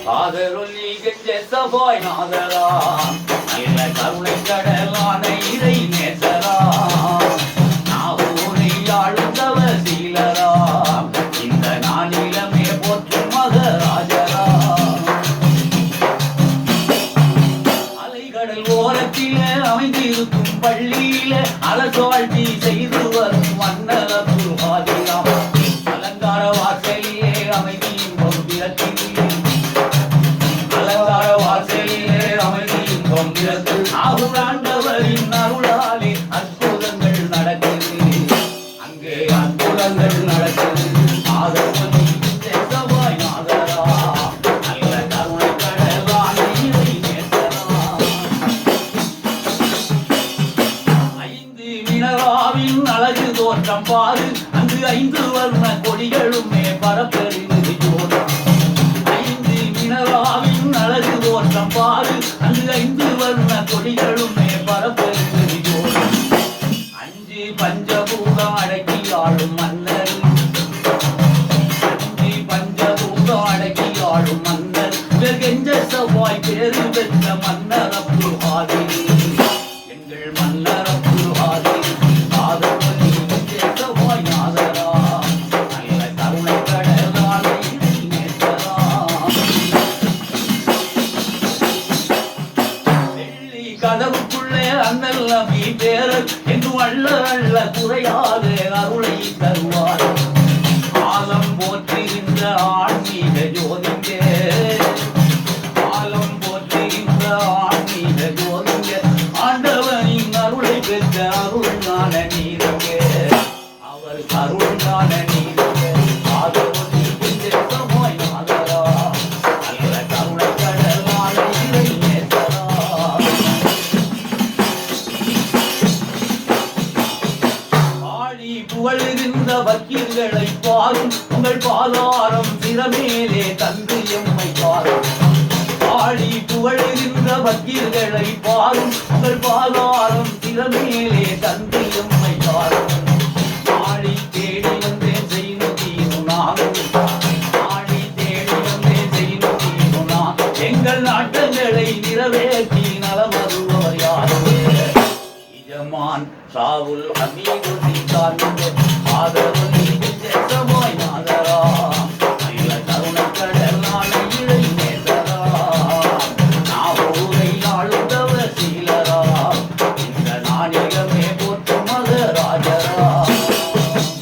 காதலொல்லி கெஞ்ச சபாய் நாதரா நல்ல கருணை கடலான இறை நேசரா நாகூரை ஆளுந்தவ சீலரா இந்த நானிலமே போற்றும் மகராஜரா அலைகடல் ஓரத்தில அமைந்திருக்கும் பள்ளியில அலசோழ்ச்சி செய்து வரும் மன்னர புல்ஹாதிராம் அலங்கார வாசலிலே அமைதியும் பொம்பிரத்திலே அலங்கார வாசலிலே அமைதியும் பொம்பிரத்து ஆகுராண்டவரின் அருளாலே அற்புதங்கள் நடக்குது அங்கே அற்புதங்கள் நடக்குது ஆதரவதி தேசவாய் நாதரா நல்ல கருணை கடலான இறை நேசரா ஐந்து மினராவின் அழகு தோற்றம் பாரு அங்கு ஐந்து வர்ண கொடிகளுமே பரப்பெறிந்து ஜோரம் ஐந்து மினராவின் அழகு தோற்றம் பாரு அங்கு ஐந்து வர்ண கொடிகளுமே பரப்பெறிந்து ஜோரம் அஞ்சு பஞ்சபூதம் அடக்கி ஆளும் மன்னர் அஞ்சு பஞ்சபூதம் அடக்கி ஆளும் மன்னர் கெஞ்ச செவ்வாய் பேரு பெற்ற மன்னர் அப்துல் காதிர் எங்கள் மன்னர் அப்துல் காதிர் ஆதரவதி செவ்வாய் நாதரா நல்ல கருணை கடலான இறை நேசரா வெள்ளி கதவுக்குள்ளே அண்ணல் நபி பேரர் என்று அள்ள அள்ள குறையாத அருளை தருவார் ஆலம் போற்றுகின்ற ஆன்மீக ஜோதிங்க ஆலம் போற்றுகின்ற ஆன்மீக ஜோதிங்க ஆண்டவனின் அருளை பெற்ற அருள்ஞான நீருங்க அவர் அருள்ஞான நீருங்க ஆதரவதி தேசமாய் நாதரா நல்ல கருணை கடலான இறை நேசரா பாடி புகழுகின்ற வக்கீல்களை பாரும் உங்கள் பாதாரம் சிறமேலே தந்து எம்மை பாரும் பாடி புகழுகின்ற வக்கீல்களை பாரும் உங்கள் பாதாரம் சிறமேலே